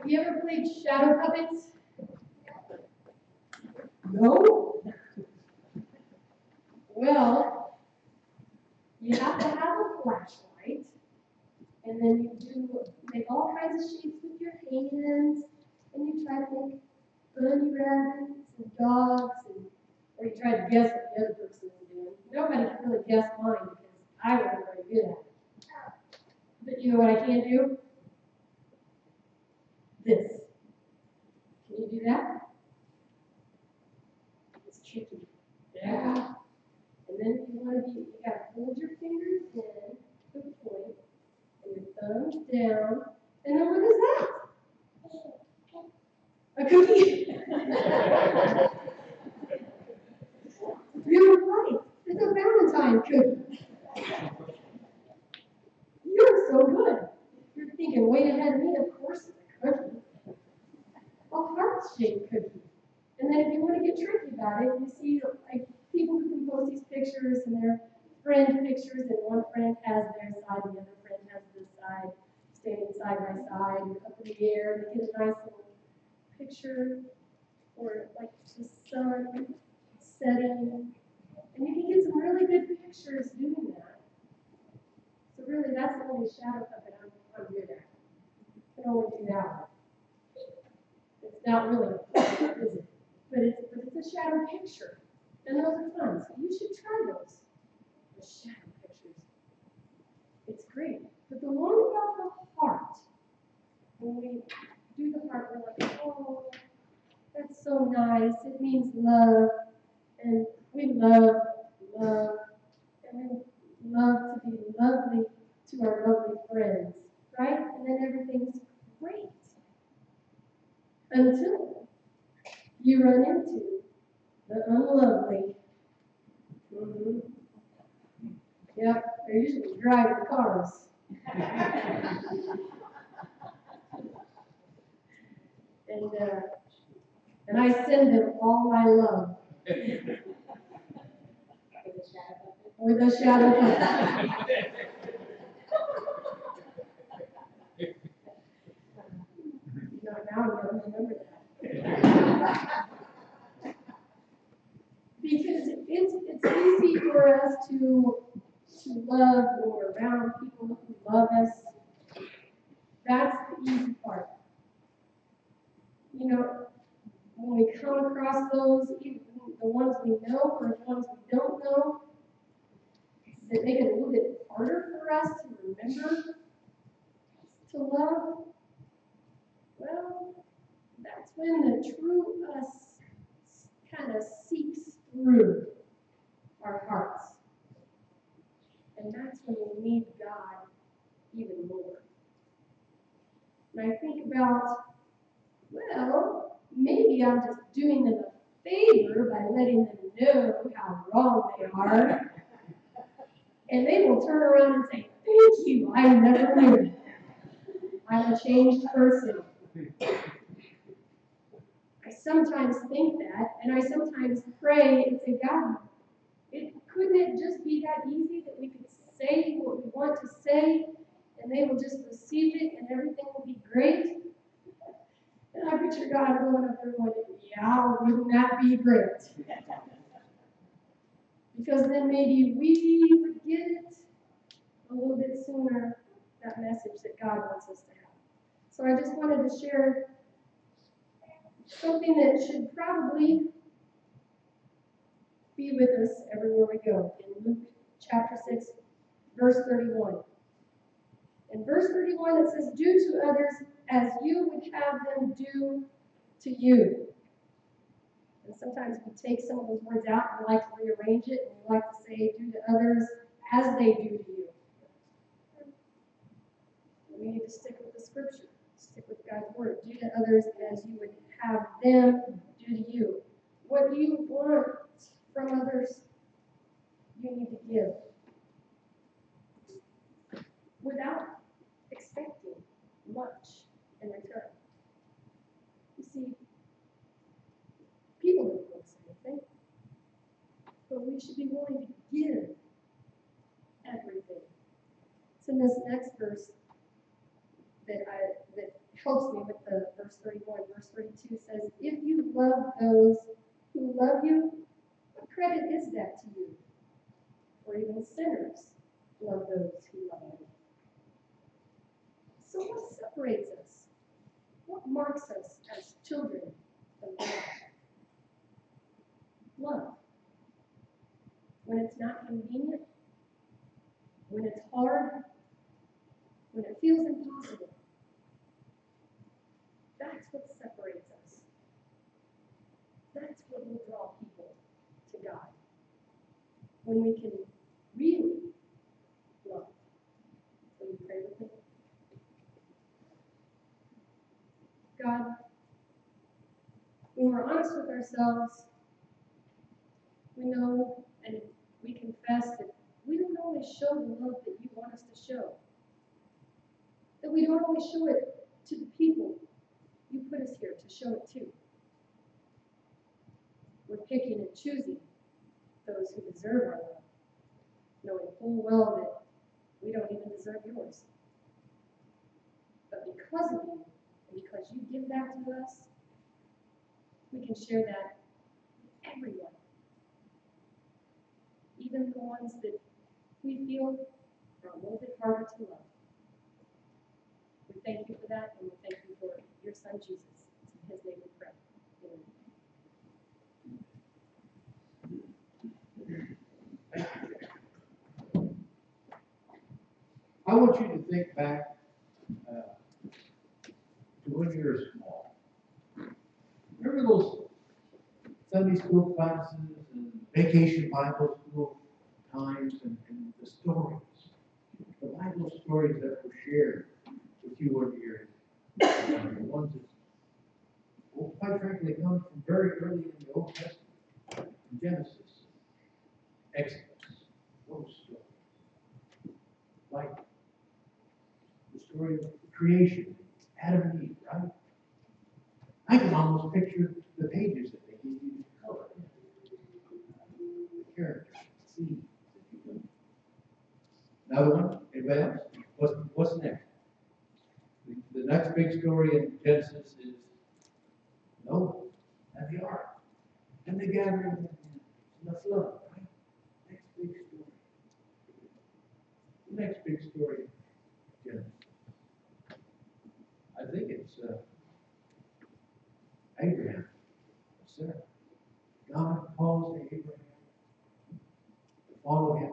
Have you ever played shadow puppets? No? Well, you have to have a flashlight, and then you make all kinds of shapes with your hands, and you try to make bunny rabbits and dogs, or you try to guess what the other person is doing. Nobody can really guess mine because I wasn't very good at it. But you know what I can do? This. Can you do that? It's tricky. Yeah. And then you want to you got to hold your fingers in to the point, and your thumbs down, and then what is that? A cookie. You're right. It's a Valentine cookie. You're so good. You're thinking way ahead of me. Of course it's a cookie. A heart-shaped cookie. And then if you want to get tricky about it, you see like people who can post these pictures and their friend pictures, and one friend has their side, the other friend has this side, standing side by side, up in the air, and they get a nice little picture, or like the sun setting. And you can get some really good pictures doing that. So really, that's the only shadow puppet I'm good at. I can only do that one. It's not really a puppet, is it? But it's a shadow picture. And those are fun. So you should try those. The shadow pictures. It's great. But the one about the heart, when we do the heart, we're like, oh, that's so nice. It means love. And we love, and we love to be lovely to our lovely friends, right? And then everything's great. Until you run into the unlovely. Mm-hmm. Yep, they're usually driving cars. And I send them all my love. With a shadow puppet. Now I'm going to remember that. Because it's easy for us to love when we're around people who love us. That's the easy part. You know, when we come across those, even the ones we know or the ones we don't know, that make it a little bit harder for us to remember to love. Well, that's when the true us kind of seeps through our hearts. And that's when we need God even more. And I think about, well, maybe I'm just doing them a favor by letting them know how wrong they are. And they will turn around and say, thank you, I never knew. I'm a changed person. I sometimes think that, and I sometimes pray and say, God, couldn't it just be that easy that we could say what we want to say, and they will just receive it, and everything will be great? And I picture God going up there going, yeah, wouldn't that be great? Because then maybe we would get it a little bit sooner, that message that God wants us to have. So I just wanted to share something that should probably be with us everywhere we go. In Luke chapter 6, verse 31. In verse 31 it says, do to others as you would have them do to you. And sometimes we take some of those words out and we like to rearrange it, and we like to say, do to others as they do to you. We need to stick with the scripture, stick with God's word. Do to others as you would have them do to you. What you want from others, you need to give without expecting much in return. You see, people don't want anything, but we should be willing to give everything. It's in this next verse that helps me with verse 31. Verse 32 says, if you love those who love you, what credit is that to you? For even sinners love those who love you. So what separates us? What marks us as children of God? Love. When it's not convenient, when it's hard, when it feels impossible. That's what separates us. That's what will draw people to God. When we can really love. Will you pray with me? God, when we're honest with ourselves, we know and we confess that we don't always show the love that you want us to show. That we don't always show it to the people you put us here to show it to. We're picking and choosing those who deserve our love, knowing full well that we don't even deserve yours. But because of you, and because you give that to us, we can share that with everyone. Even the ones that we feel are a little bit harder to love. We thank you for that, and we thank you for your son, Jesus. It's in his name we pray. Amen. I want you to think back to when you were small. Remember those Sunday school classes and vacation Bible school times and the stories, the Bible stories that were shared with you when you were young, the ones that, well, quite frankly, come from very early in the Old Testament, from Genesis, Exodus, those stories. Like the story of creation, Adam and Eve, right? I can almost picture the pages that they gave you to color. The characters, the scenes that you do. Another one? Anybody else? What's next? The next big story in Genesis is Noah and the ark. And the gathering and the flood, right? Next big story. The next big story in Genesis. I think it's Abraham, Sarah. God calls to Abraham to follow him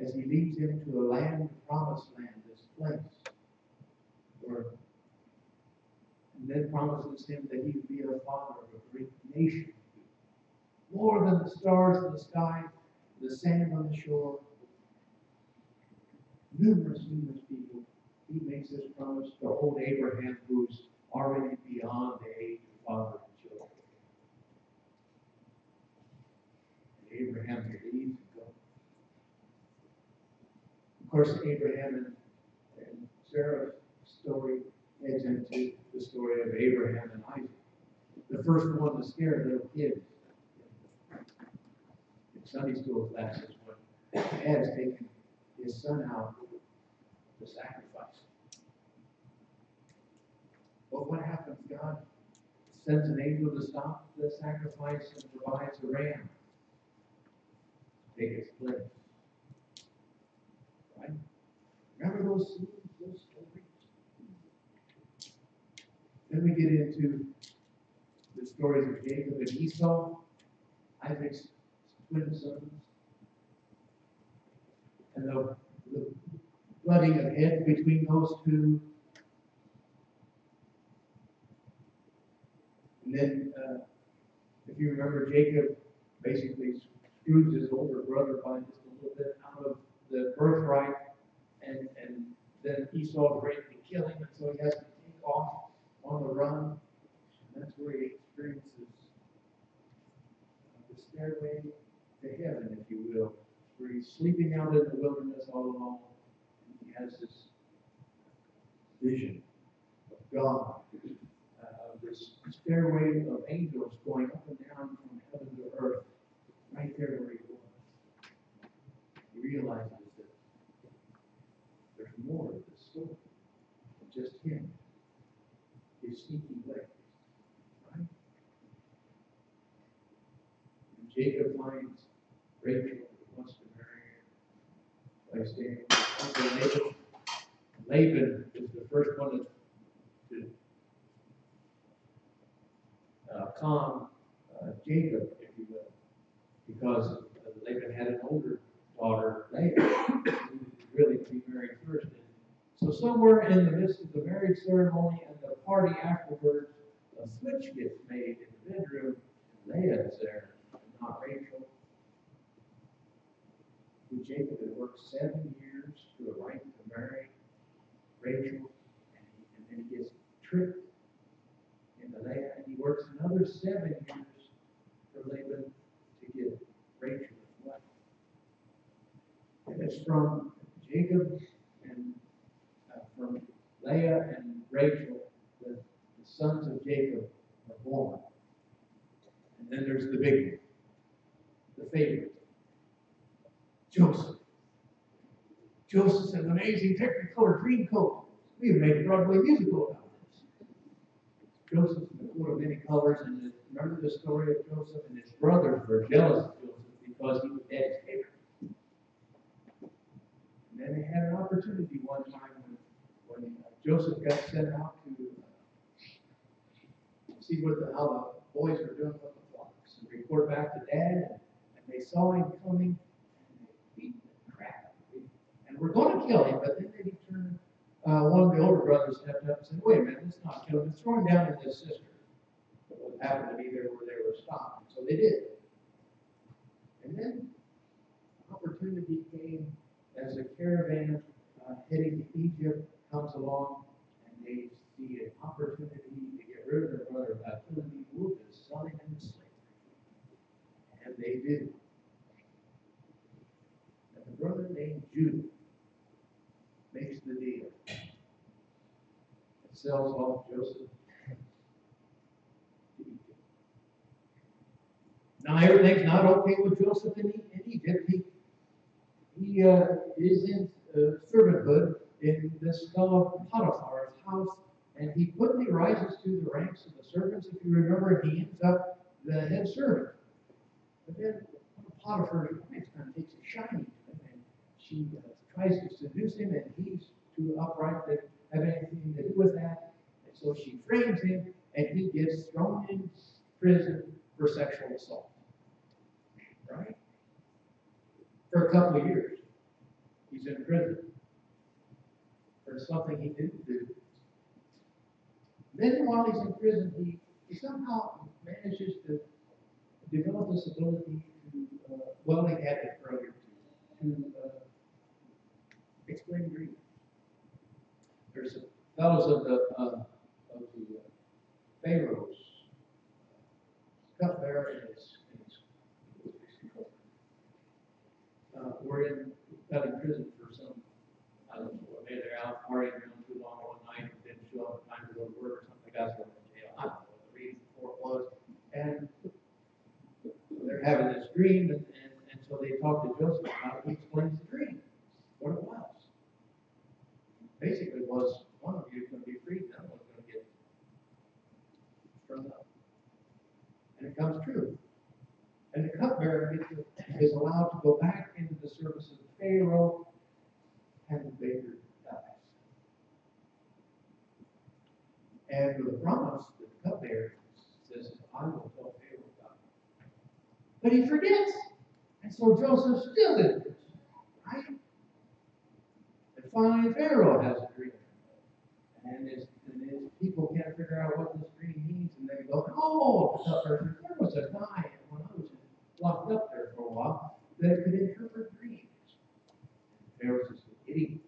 as he leads him to a land, the promised land, this place. And then promises him that he would be a father of a great nation. More than the stars in the sky, the sand on the shore. Numerous people. He makes this promise to old Abraham, who's already beyond the age of father and children. And Abraham believes and goes. Of course, Abraham and Sarah's story heads into the story of Abraham and Isaac. The first one to scare little kids in Sunday school classes when Dad's taking his son out to sacrifice. But what happens? God sends an angel to stop the sacrifice and provides a ram to take its place. Right? Remember those scenes, those stories? Then we get into the stories of Jacob and Esau, Isaac's twin sons, and the butting of heads between those two. And then, if you remember, Jacob basically screws his older brother by just a little bit out of the birthright, and then Esau's ready to kill him, and so he has to take off on the run. And that's where he experiences the stairway to heaven, if you will, where he's sleeping out in the wilderness all alone. And he has this vision of God, this stairway of angels going up and down from heaven to earth, right there where he was. He realizes that there's more to the story than just him. His sneaky way. Right? And Jacob finds Rachel wants to marry her by staying with Uncle Laban. Laban is the first one to calm Jacob, if you will, because Laban had an older daughter, Leah, who was really to be married first. And so somewhere in the midst of the marriage ceremony and the party afterwards, a switch gets made in the bedroom, and Leah is there, and not Rachel. Who Jacob had worked 7 years to a right to marry Rachel, and then he gets tricked into Leah, and he works another 7 years for Laban to get Rachel as well. And it's from Jacob and from Leah and Rachel that the sons of Jacob are born. And then there's the big one, the favorite, Joseph. Joseph's an amazing Technicolor dream coat. We have made a Broadway musical about this. Joseph's in a coat of many colors, and remember the story of Joseph, and his brothers were jealous of Joseph because he was Dad's favorite. And then they had an opportunity one time when Joseph got sent out to see how the boys were doing with the flocks, and report back to Dad, and they saw him coming, and they beat the crap. And we're going to kill him, but then they turned. One of the older brothers stepped up and said, "Wait a minute, let's not kill him. Let's throw him down in this cistern." But what happened to be there where they were stopped. So they did. And then opportunity came as a caravan heading to Egypt comes along, and they see an opportunity to get rid of their brother without killing him, move his son into slavery. And they did. And the brother named Judah makes the deal. It sells off Joseph to Egypt. Now everything's not okay with Joseph in Egypt. He is in servanthood in this fellow Potiphar's house, and he quickly rises to the ranks of the servants. If you remember, he ends up the head servant. But then Potiphar's wife kind of takes a shine to him, and she tries to seduce him, and he's too upright to have anything to do with that. And so she frames him, and he gets thrown in prison for sexual assault. Right? For a couple of years. He's in prison for something he didn't do. Then while he's in prison, he somehow manages to develop this ability to, he had it earlier, to explain dreams. There's some fellows of the Pharaoh's cupbearer and his were got in prison for some, I don't know, maybe they're out partying around too long one night and didn't show up in time to go to work or something. Guys were in jail. I don't know what the reason for it was. And they're having this dream, and so they talk to Joseph about it. He explains the dream, what it was. Basically, it was one of you is going to be freed, the other one's going to get strung up. And it comes true. And the cupbearer is allowed to go back into the service of Pharaoh, and the baker dies. And with a promise, the cupbearer says, "I will tell Pharaoh about it." But he forgets. And so Joseph's still in prison, right? And finally, Pharaoh has a dream. And his people can't figure out what this dream means, and they go, "Oh, the cupbearer, there was a guy when I was locked up there for a while that could interpret dreams." And Pharaoh says, "Idiot,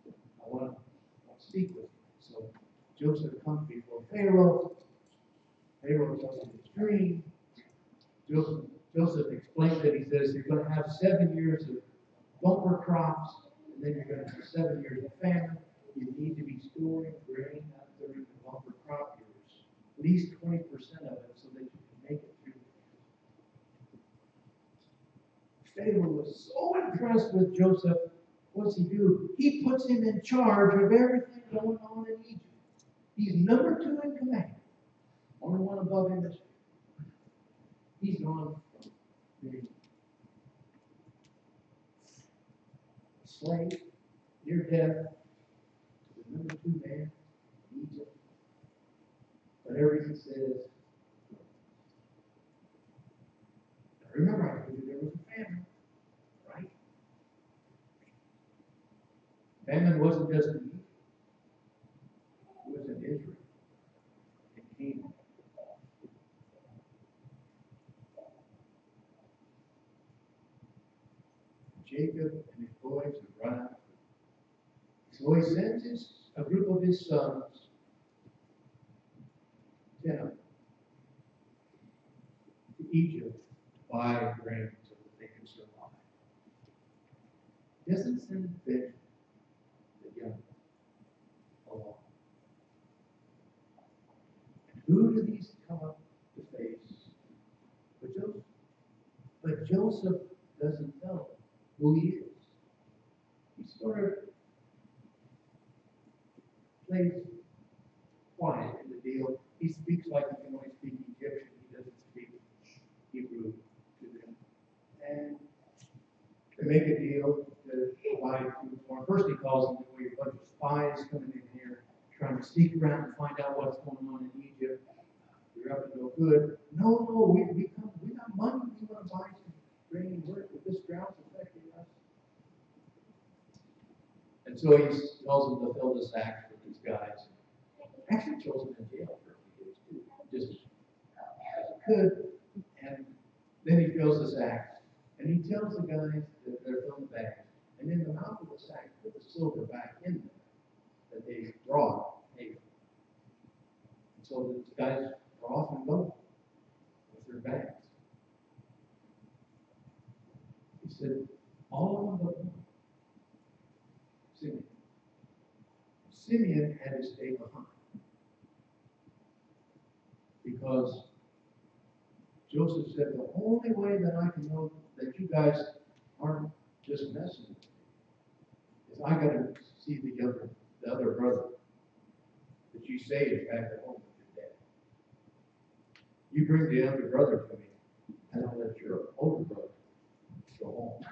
I want to speak with you." So Joseph comes before Pharaoh. Pharaoh tells him his dream. Joseph explains it. He says, "You're going to have 7 years of bumper crops, and then you're going to have 7 years of famine. You need to be storing grain up during the bumper crop years, at least 20% of it, so that you can make it through." Pharaoh was so impressed with Joseph. What's he do? He puts him in charge of everything going on in Egypt. He's number 2 in command. Only one above him is he's gone from being a slave, near death, to the number 2 man in Egypt. Whatever he says. Now remember, I told you there was a famine, right? Famine wasn't just in Egypt. It was in Israel. It came. Jacob and his boys have run out. So he sends a group of his sons, 10 of them, to Egypt to buy grain so that they can survive. He doesn't send Benjamin, the young, along. And who do these come up to face? But Joseph. But Joseph doesn't tell them who he is. He sort of plays quiet in the deal. He speaks like he can only speak Egyptian. He doesn't speak Hebrew to them. And they make a deal to provide food for him. First he calls them, we have a bunch of spies coming in here, trying to sneak around and find out what's going on in Egypt. We're up to no good. No, we got money. We want to buy some grain and work with this drought's affecting us. And so he tells them to fill the sacks for these guys. Actually throws them in jail for a few days too, just as he could. And then he fills the sacks. And he tells the guys that they're filling the bags. And in the mouth of the sack, put the silver back in there that they brought. And so the guys are off and go with their bags. He said, all of them but one. Simeon. Simeon had to stay behind. Because Joseph said, the only way that I can know that you guys aren't just messing with me is I got to see the other brother that you say is back at home with your dad. You bring the younger brother to me, and I'll let your older brother go home.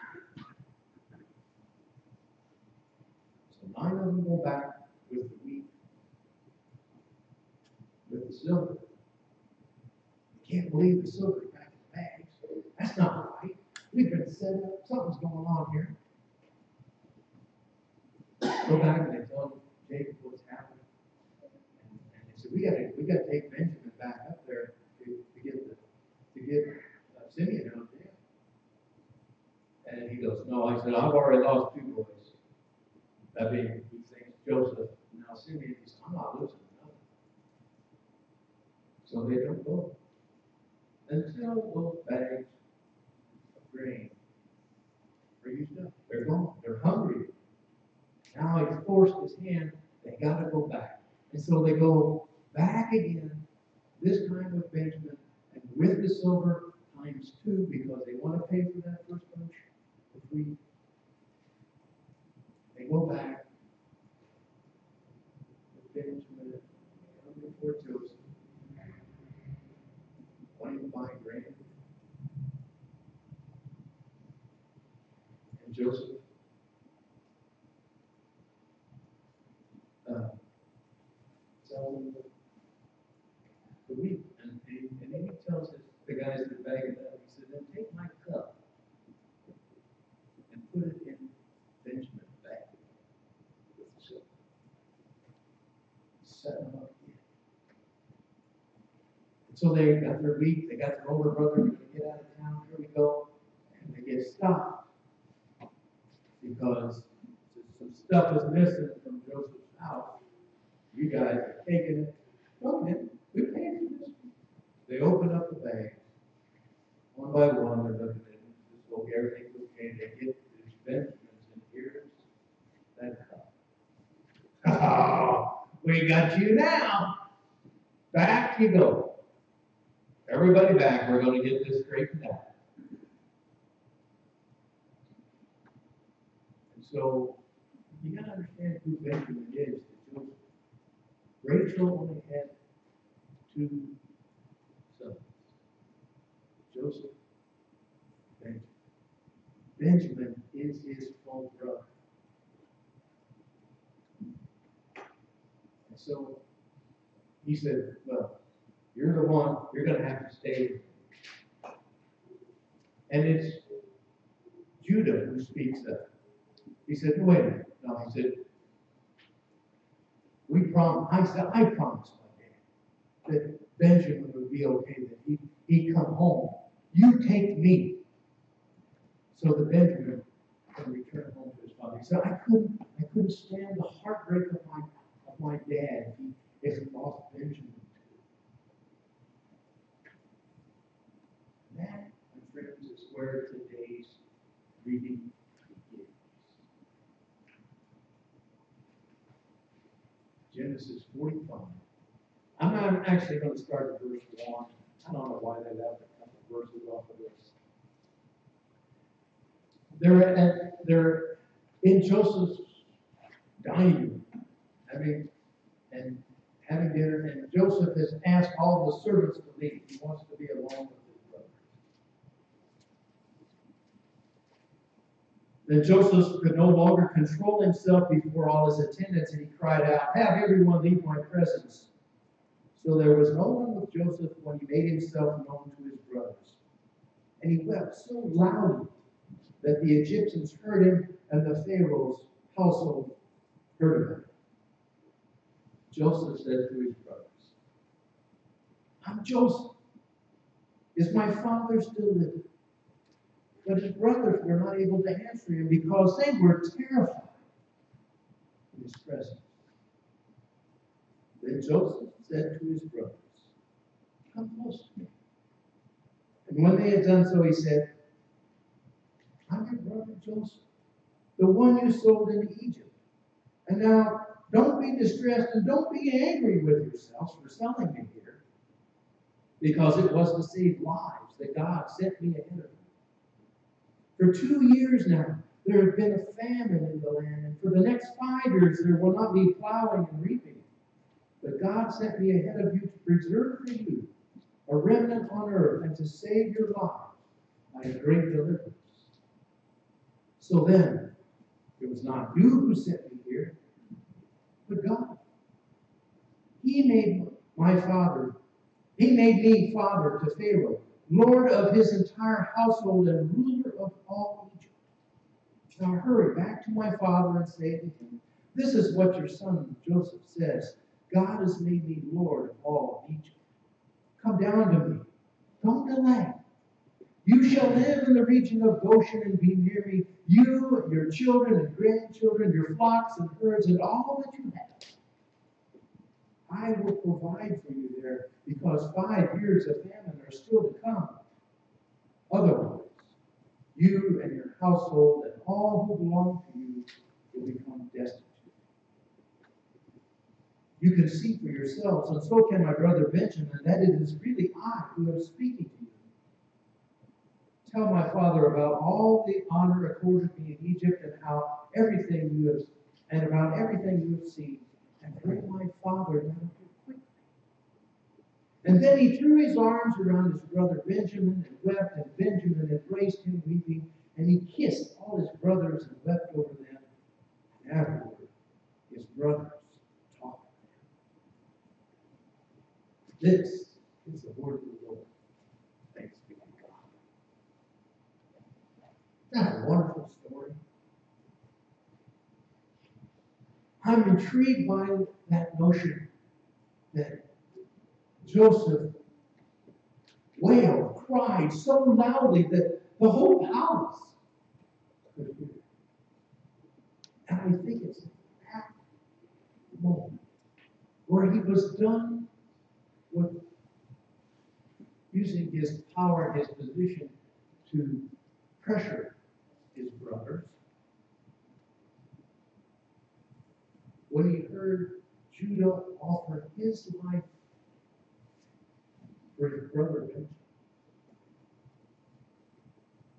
So 9 of them go back with the wheat, with the silver. You can't believe the silver's back in the bags. That's not right. We've been set up. Something's going on here. Go back and they tell Jacob what's happening. And they said, we got to take Benjamin back up there to get Simeon out of jail. And he goes, no, I said, I've already lost 2 boys. That being, he thinks Joseph, now Simeon, he said, I'm not losing another. So they don't go until those bags of grain are used up. They're gone. They're hungry. Now he's forced his hand. They got to go back. And so they go back again, this time with Benjamin, and with the silver ×2, because they want to pay for that first bunch of wheat. They go back with Benjamin, before Joseph, wanting to buy grain. And Joseph tells him the wheat. And then he tells the guys that are bagging it up, he said, then take my cup and put it in Benjamin's bag with the silver. Set them up again. And so they got their wheat, they got their older brother, they're going to get out of town, here we go. And they get stopped because some stuff is missing from Joseph's house. You guys are taking it. Okay, we paid for this. They open up the bags. One by one, they're looking at it. Just hope everything's okay. They get these Benjamins, and here's that cup. Oh, we got you now. Back you go. Everybody back. We're going to get this straightened out. And so, you got to understand who Benjamin is to Joseph. Rachel only had two sons, Joseph and Benjamin. Benjamin is his full brother. And so he said, well, you're the one, you're going to have to stay. And it's Judah who speaks up. He said, wait a minute. No, he said, I promised my dad that Benjamin would be okay, that he'd come home. You take me so that Benjamin can return home to his father. He said, I couldn't stand the heartbreak of my dad if he lost Benjamin. That, my friends, is where today's reading begins. Genesis 45. I'm not actually going to start at verse 1. I don't know why they left a couple of verses off of this. They're in Joseph's dining room, having dinner, and Joseph has asked all the servants to leave. He wants to be alone with his brothers. Then Joseph could no longer control himself before all his attendants, and he cried out, have everyone leave my presence. So there was no one with Joseph when he made himself known to his brothers. And he wept so loudly that the Egyptians heard him, and the Pharaoh's household heard of him. Joseph said to his brothers, I'm Joseph. Is my father still living? But his brothers were not able to answer him because they were terrified in his presence. Then Joseph said to his brothers, come close to me. And when they had done so, he said, I'm your brother Joseph, the one you sold into Egypt. And now, don't be distressed and don't be angry with yourselves for selling me here, because it was to save lives that God sent me ahead of you. For 2 years now, there has been a famine in the land, and for the next 5 years there will not be plowing and reaping. But God sent me ahead of you to preserve for you a remnant on earth and to save your lives by a great deliverance. So then, it was not you who sent me here, but God. He made me father to Pharaoh, Lord of his entire household and ruler of all Egypt. Now hurry back to my father and say to him, this is what your son Joseph says. God has made me Lord of all Egypt. Come down to me. Don't delay. You shall live in the region of Goshen and be near me, you and your children and grandchildren, your flocks and herds, and all that you have. I will provide for you there, because 5 years of famine are still to come. Otherwise, you and your household and all who belong to you will become destitute. You can see for yourselves, and so can my brother Benjamin, that it is really I who am speaking to you. Tell my father about all the honor accorded me in Egypt and about everything you have seen, and bring my father down here quickly. And then he threw his arms around his brother Benjamin and wept, and Benjamin embraced him weeping, and he kissed all his brothers and wept over them. And afterward, his brothers talked with him. This is the word of the Lord. Thanks be to God. That's a wonderful story. I'm intrigued by that notion that Joseph wailed, cried so loudly that the whole palace could hear. And I think it's that moment where he was done with using his power and his position to pressure his brothers. When he heard Judah offer his life for his brother Benjamin,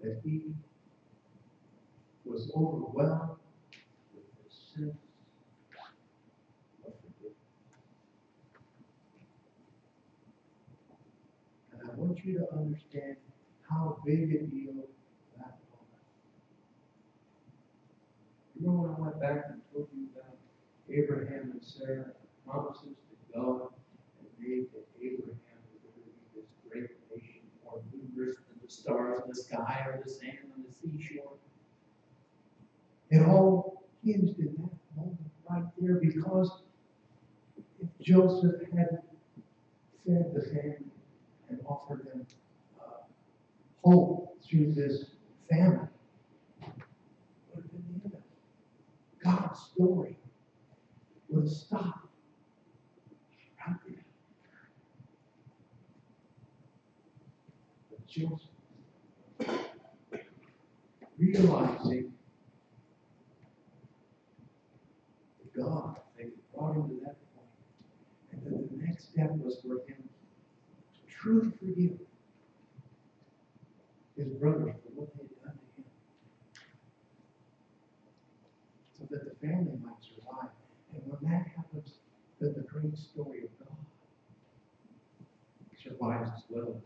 that he was overwhelmed with the sense of forgiveness. want you to understand how big a deal that was. You know when I went back and told you about Abraham and Sarah, promises that God had made that Abraham was going to be this great nation, more numerous than the stars in the sky or the sand on the seashore. It all hinged in that moment right there, because if Joseph had fed the family and offered them hope through this famine, would have been the end of it. God's story would have stopped right there. But Joseph, realizing that God had brought him to that point, and that the next step was for him to truly forgive his brothers for what they had done to him, so that the family might survive. And when that happens, then the great story of God survives as well.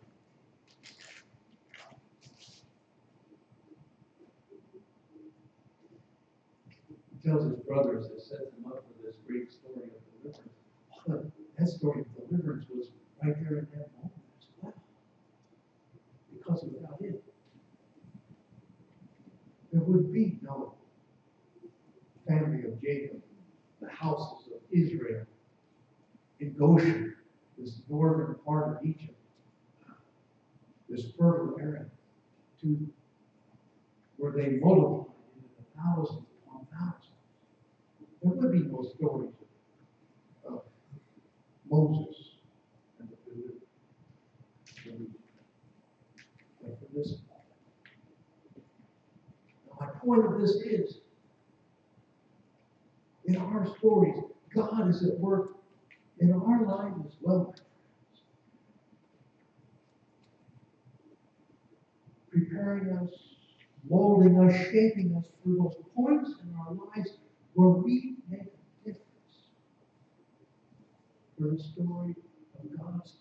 He tells his brothers that sets them up for this great story of deliverance. But that story of deliverance was right there in that moment as well. Because without it, there would be no family of Jacob, the houses of Israel in Goshen, this northern part of Egypt, this fertile area, to where they multiplied into thousands upon thousands. There would be no stories of Moses and the deliverance. Like for this. Now, my point of this is, in our stories, God is at work in our lives as well, my friends. Preparing us, molding us, shaping us for those points in our lives where we make a difference. For the story of God's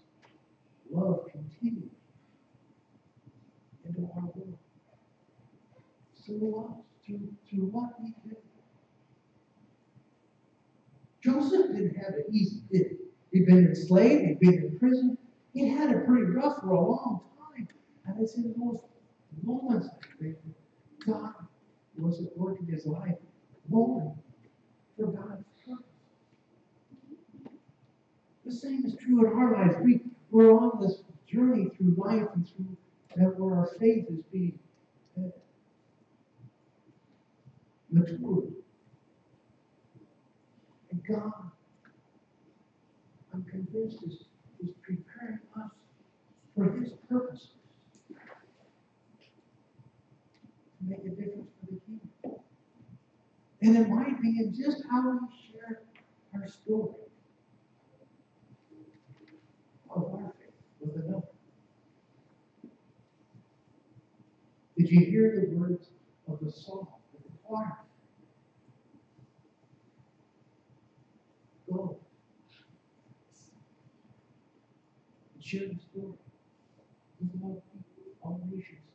love continues into our world. Through us, through what we do. Joseph didn't have it easy, did he? He'd been enslaved, he'd been in prison. He had it pretty rough for a long time. And it's in those moments, I think, that God was at work in his life, molding for God's purpose. The same is true in our lives. We're on this journey through life and through that where our faith is being matured. And God, I'm convinced, is preparing us for his purposes to make a difference for the kingdom. And it might be in just how we share our story of our faith with another. Did you hear the words of the song of the choir? Go and share the story with all people, all nations,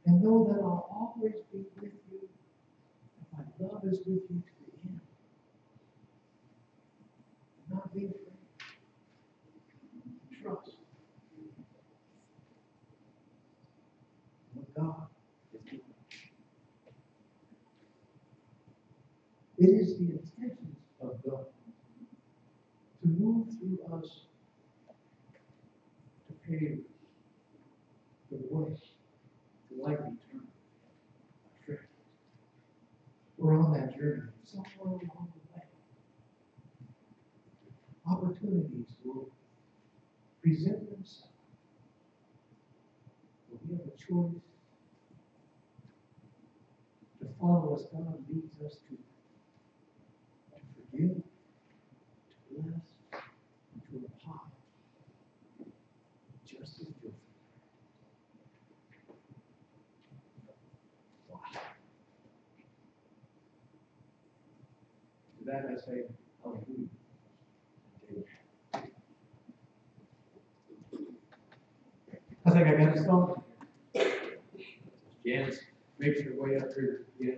and know that I'll always be with you, and my love is with you to the end. Not be afraid. Trust what God is doing. It is the intentions of God to move through us to pave the way to life eternal. Friend, we're on that journey. Somewhere along the way, opportunities will present themselves. But we have a choice to follow as God leads us to forgive, to bless, and to apply, just as Joseph. Wow. To that I say, hallelujah. As like I got a song. Jan's making her way up here. Yeah,